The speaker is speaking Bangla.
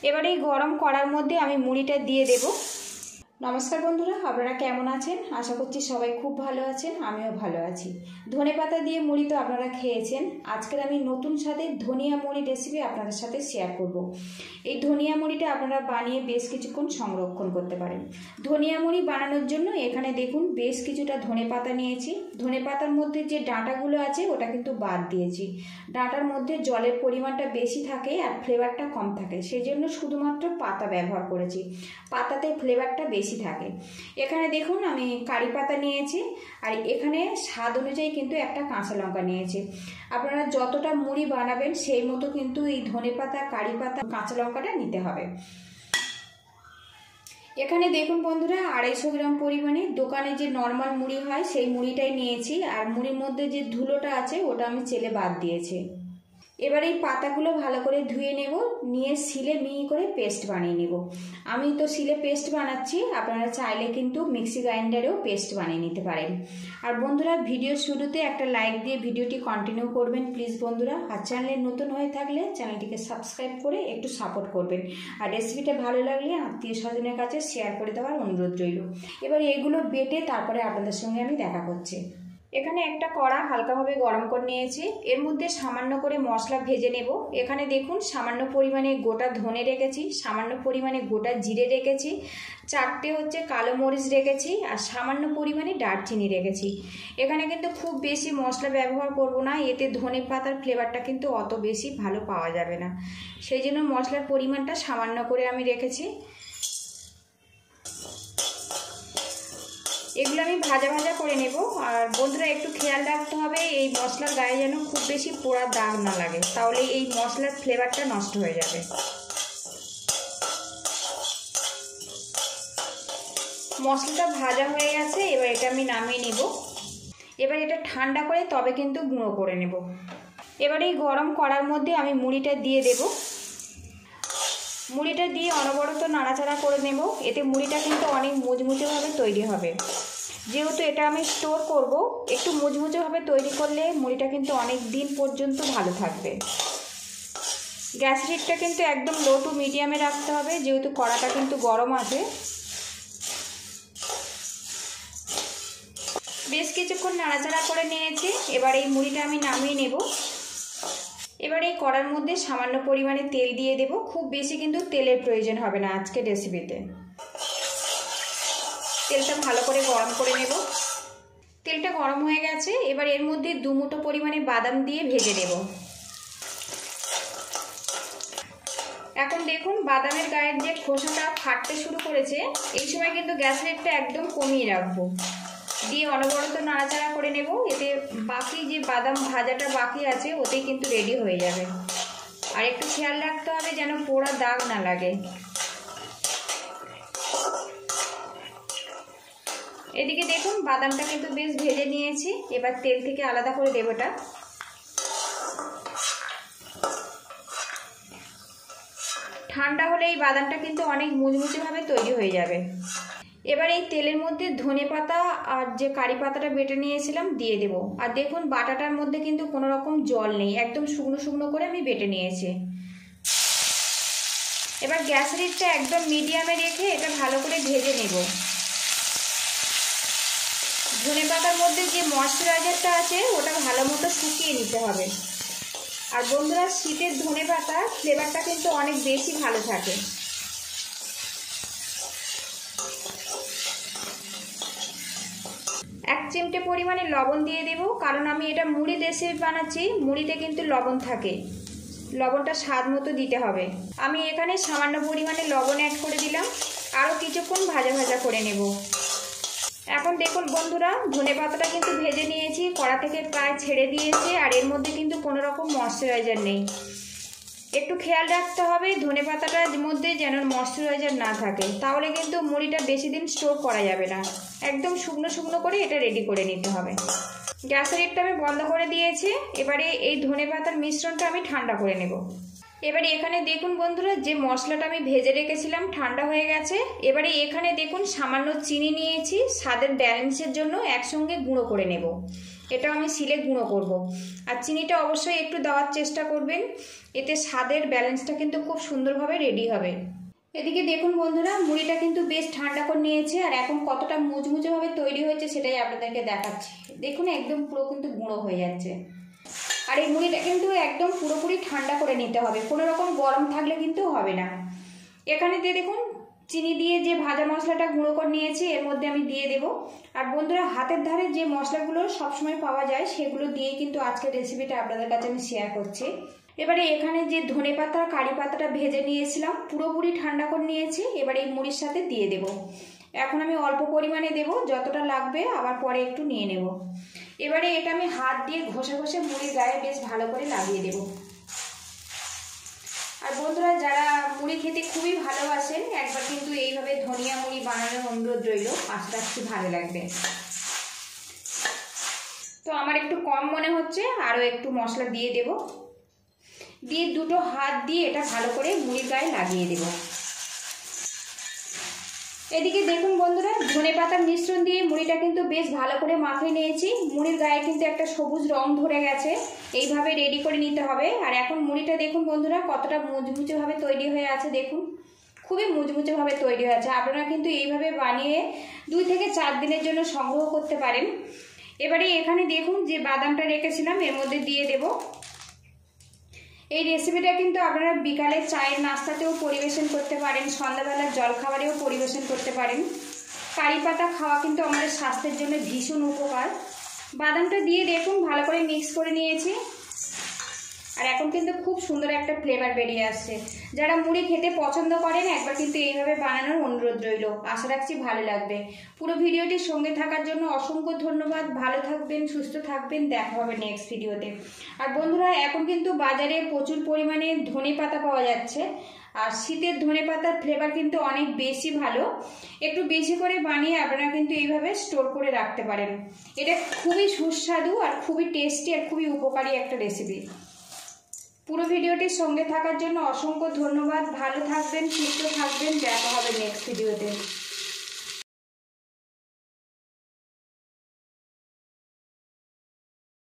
এবারে এই গরম কড়ার মধ্যে আমি মুড়িটা দিয়ে দেব। নমস্কার বন্ধুরা, আপনারা কেমন আছেন? আশা করছি সবাই খুব ভালো আছেন, আমিও ভালো আছি। ধনেপাতা দিয়ে মুড়ি তো আপনারা খেয়েছেন। আজকের আমি নতুন স্বাদের ধনিয়া মুড়ি রেসিপি আপনাদের সাথে শেয়ার করব। এই ধনিয়া মুড়িটা আপনারা বানিয়ে বেশ কিছুক্ষণ সংরক্ষণ করতে পারেন। ধনিয়া মুড়ি বানানোর জন্য এখানে দেখুন বেশ কিছুটা ধনেপাতা নিয়েছি। ধনেপাতার মধ্যে যে ডাঁটাগুলো আছে ওটা কিন্তু বাদ দিয়েছি। ডাঁটার মধ্যে জলের পরিমাণটা বেশি থাকে আর ফ্লেভারটা কম থাকে, সেই জন্য শুধুমাত্র পাতা ব্যবহার করেছি। পাতাতে ফ্লেভারটা বেশি থাকে। এখানে দেখুন আমি কারি পাতা নিয়েছি আর এখানে স্বাদ অনুযায়ী কিন্তু একটা কাঁচা লঙ্কা নিয়েছি। আপনারা যতটা মুড়ি বানাবেন সেই মতো কিন্তু এই ধনেপাতা, কারি পাতা, কাঁচা লঙ্কাটা নিতে হবে। এখানে দেখুন বন্ধুরা 250 গ্রাম পরিমাণে দোকানে যে নর্মাল মুড়ি হয় সেই মুড়িটাই নিয়েছি। আর মুড়ির মধ্যে যে ধুলোটা আছে ওটা আমি চেলে বাদ দিয়েছি। এবার এই পাতাগুলো ভালো করে ধুয়ে নেব, নিয়ে শিলে মিহি করে পেস্ট বানিয়ে নেব। আমি তো শিলে পেস্ট বানাচ্ছি, আপনারা চাইলে কিন্তু মিক্সি গ্রাইন্ডারেও পেস্ট বানিয়ে নিতে পারেন। আর বন্ধুরা, ভিডিও শুরুতে একটা লাইক দিয়ে ভিডিওটি কন্টিনিউ করবেন প্লিজ বন্ধুরা। আর চ্যানেলে নতুন হয়ে থাকলে চ্যানেলটিকে সাবস্ক্রাইব করে একটু সাপোর্ট করবেন। আর রেসিপিটা ভালো লাগলে আত্মীয় স্বজনের কাছে শেয়ার করে দেওয়ার অনুরোধ রইল। এবার এগুলো বেটে তারপরে আপনাদের সঙ্গে আমি দেখা করছি। এখানে একটা কড়া হালকাভাবে গরম করে নিয়েছি, এর মধ্যে সামান্য করে মশলা ভেজে নেব। এখানে দেখুন সামান্য পরিমাণে গোটা ধনে রেখেছি, সামান্য পরিমাণে গোটা জিরে রেখেছি, 4টে কালো মরিচ রেখেছি আর সামান্য পরিমাণে দারচিনি রেখেছি। এখানে কিন্তু খুব বেশি মশলা ব্যবহার করব না, এতে ধনে পাতার ফ্লেভারটা কিন্তু অত বেশি ভালো পাওয়া যাবে না, সেই জন্য মশলার পরিমাণটা সামান্য করে আমি রেখেছি। এগুলো আমি ভাজা ভাজা করে নেব। আর বন্ধুরা একটু খেয়াল রাখতে হবে এই মশলার গায়ে যেন খুব বেশি পোড়া দাগ না লাগে, তাহলে এই মশলার ফ্লেভারটা নষ্ট হয়ে যাবে। মশলাটা ভাজা হয়ে গেছে, এবার এটা আমি নামিয়ে নেব। এবার এটা ঠান্ডা করে তবে কিন্তু গুঁড়ো করে নেব। এবার এই গরম কড়ার মধ্যে আমি মুড়িটা দিয়ে দেব। মুড়িটা দিয়ে অনবরত নাড়াচাড়া করে নেব, এতে মুড়িটা কিন্তু অনেক মুচমুচেভাবে তৈরি হবে। যেহেতু এটা আমি স্টোর করব, একটু মুচমুচেভাবে তৈরি করলে মুড়িটা কিন্তু অনেক দিন পর্যন্ত ভালো থাকবে। গ্যাস হিটটা কিন্তু একদম লো টু মিডিয়ামে রাখতে হবে, যেহেতু কড়াটা কিন্তু গরম আছে। বেশ কিছুক্ষণ নাড়াচাড়া করে নিয়েছি, এবার এই মুড়িটা আমি নামিয়ে নেব। এবার এই কড়ার মধ্যে সামান্য পরিমাণে তেল দিয়ে দেব, খুব বেশি কিন্তু তেলের প্রয়োজন হবে না আজকে রেসিপিতে। তেলটা ভালো করে গরম করে নেব। তেলটা গরম হয়ে গেছে, এবার এর মধ্যে 2 মুঠো পরিমাণে বাদাম দিয়ে ভেজে নেব। এখন দেখুন বাদামের গায়ের যে খোসাটা ফাটতে শুরু করেছে, এই সময় কিন্তু গ্যাস রেটটা একদম কমিয়ে রাখবো, দিয়ে অনবরত নাড়াচাড়া করে নেব। এতে বাকি যে বাদাম ভাজাটা বাকি আছে ওতেই কিন্তু রেডি হয়ে যাবে। আর একটু খেয়াল রাখতে হবে যেন পোড়া দাগ না লাগে। এদিকে দেখুন বাদামটা কিন্তু বেশ ভেজে নিয়েছি, এবার তেল থেকে আলাদা করে দেব। এটা ঠান্ডা হলে এই বাদামটা কিন্তু অনেক মুচমুচেভাবে তৈরি হয়ে যাবে। এবার এই তেলের মধ্যে ধনেপাতা আর যে কারি পাতাটা বেটে নিয়েছিলাম দিয়ে দেব। আর দেখুন বাটাটার মধ্যে কিন্তু কোনো রকম জল নেই, একদম শুকনো শুকনো করে আমি বেটে নিয়েছি। এবার গ্যাস হিটটা একদম মিডিয়ামে রেখে এটা ভালো করে ভেজে নেব। ধনেপাতার মধ্যে যে ময়েশ্চারাইজারটা আছে ওটা ভালো মতো শুকিয়ে নিতে হবে। আর বন্ধুরা, শীতের ধনেপাতা ফ্লেভারটা কিন্তু অনেক বেশি ভালো থাকে। এক চিমটে পরিমাণে লবণ দিয়ে দেব, কারণ আমি এটা মুড়ি রেসিপি বানাচ্ছি, মুড়িতে কিন্তু লবণ থাকে, লবণটা স্বাদ মতো দিতে হবে। আমি এখানে সামান্য পরিমাণে লবণ অ্যাড করে দিলাম, আরও কিছুক্ষণ ভাজা ভাজা করে নেব। এখন দেখুন বন্ধুরা, ধনেপাতাটা কিন্তু ভেজে নিয়েছি, কড়া থেকে প্রায় ছেড়ে দিয়েছে, আর এর মধ্যে কিন্তু কোনো রকম ময়েশ্চারাইজার নেই। একটু খেয়াল রাখতে হবে ধনেপাতাটার মধ্যে যেন ময়েশ্চারাইজার না থাকে, তাহলে কিন্তু মুড়িটা বেশি দিন স্টোর করা যাবে না। একদম শুকনো শুকনো করে এটা রেডি করে নিতে হবে। গ্যাসের হিটটা আমি বন্ধ করে দিয়েছি। এবারে এই ধনেপাতার মিশ্রণটা আমি ঠান্ডা করে নেব। এবারে এখানে দেখুন বন্ধুরা, যে মশলাটা আমি ভেজে রেখেছিলাম ঠান্ডা হয়ে গেছে। এবারে এখানে দেখুন সামান্য চিনি নিয়েছি, স্বাদের ব্যালেন্সের জন্য একসঙ্গে গুঁড়ো করে নেব। এটা আমি শিলে গুঁড়ো করব। আর চিনিটা অবশ্যই একটু দেওয়ার চেষ্টা করবেন, এতে স্বাদের ব্যালেন্সটা কিন্তু খুব সুন্দরভাবে রেডি হবে। এদিকে দেখুন বন্ধুরা, মুড়িটা কিন্তু বেশ ঠান্ডা করে নিয়েছে, আর এখন কতটা মুচমুচেভাবে তৈরি হয়েছে সেটাই আপনাদেরকে দেখাচ্ছি। দেখুন একদম পুরো কিন্তু গুঁড়ো হয়ে যাচ্ছে। আর এই মুড়িটা কিন্তু একদম পুরোপুরি ঠান্ডা করে নিতে হবে, কোনো রকম গরম থাকলে কিন্তু হবে না। এখানে দিয়ে দেখুন চিনি দিয়ে যে ভাজা মশলাটা গুঁড়ো করে নিয়েছি এর মধ্যে আমি দিয়ে দেব। আর বন্ধুরা, হাতের ধারে যে মশলাগুলো সবসময় পাওয়া যায় সেগুলো দিয়ে কিন্তু আজকের রেসিপিটা আপনাদের কাছে আমি শেয়ার করছি। এবারে এখানে যে ধনেপাতা কারি পাতাটা ভেজে নিয়েছিলাম পুরোপুরি ঠান্ডা করে নিয়েছি, এবারে এই মুড়ির সাথে দিয়ে দেব। এখন আমি অল্প পরিমাণে দেব, যতটা লাগবে আবার পরে একটু নিয়ে নেব। এবারে এটা আমি হাত দিয়ে ঘষে ঘষে মুড়ির গায়ে বেশ ভালো করে লাগিয়ে দেব। আর বন্ধুরা, যারা মুড়ি খেতে খুবই ভালোবাসেন একবার কিন্তু এইভাবে ধনিয়া মুড়ি বানানোর অনুরোধ রইল, আশা রাখছি ভালো লাগবে। তো আমার একটু কম মনে হচ্ছে, আরও একটু মশলা দিয়ে দেব, দিয়ে দুটো হাত দিয়ে এটা ভালো করে মুড়ির গায়ে লাগিয়ে দেব। এদিকে দেখুন বন্ধুরা, ধনেপাতার মিশ্রণ দিয়ে মুড়িটা কিন্তু বেশ ভালো করে মাখিয়ে নিয়েছি। মুড়ির গায়ে কিন্তু একটা সবুজ রং ধরে গেছে, এইভাবে রেডি করে নিতে হবে। আর এখন মুড়িটা দেখুন বন্ধুরা কতটা মুচমুচেভাবে তৈরি হয়ে আছে, দেখুন খুবই মুচমুচেভাবে তৈরি হয়েছে। আপনারা কিন্তু এইভাবে বানিয়ে 2 থেকে 4 দিনের জন্য সংগ্রহ করতে পারেন। এবারে এখানে দেখুন যে বাদামটা রেখেছিলাম এর মধ্যে দিয়ে দেব। এই রেসিপিটা কিন্তু আপনারা বিকালে চায়ের নাস্তাতেও পরিবেশন করতে পারেন, সন্ধ্যাবেলার জলখাবারেও পরিবেশন করতে পারেন। কারি পাতা খাওয়া কিন্তু আমাদের স্বাস্থ্যের জন্য ভীষণ উপকার। বাদামটা দিয়ে দেখুন ভালো করে মিক্স করে নিয়েছি, আর এখন কিন্তু খুব সুন্দর একটা ফ্লেভার বেরিয়ে আসছে। যারা মুড়ি খেতে পছন্দ করেন একবার কিন্তু এইভাবে বানানোর অনুরোধ রইল, আশা রাখছি ভালো লাগবে। পুরো ভিডিওটির সঙ্গে থাকার জন্য অসংখ্য ধন্যবাদ। ভালো থাকবেন, সুস্থ থাকবেন, দেখা হবে নেক্সট ভিডিওতে। আর বন্ধুরা, এখন কিন্তু বাজারে প্রচুর পরিমাণে ধনেপাতা পাওয়া যাচ্ছে, আর শীতের ধনেপাতার ফ্লেভার কিন্তু অনেক বেশি ভালো। একটু বেশি করে বানিয়ে আপনারা কিন্তু এইভাবে স্টোর করে রাখতে পারেন। এটা খুবই সুস্বাদু আর খুবই টেস্টি আর খুবই উপকারী একটা রেসিপি। পুরো ভিডিওটির সঙ্গে থাকার জন্য অসংখ্য ধন্যবাদ। ভালো থাকবেন, সুস্থ থাকবেন, দেখা হবে নেক্সট ভিডিওতে।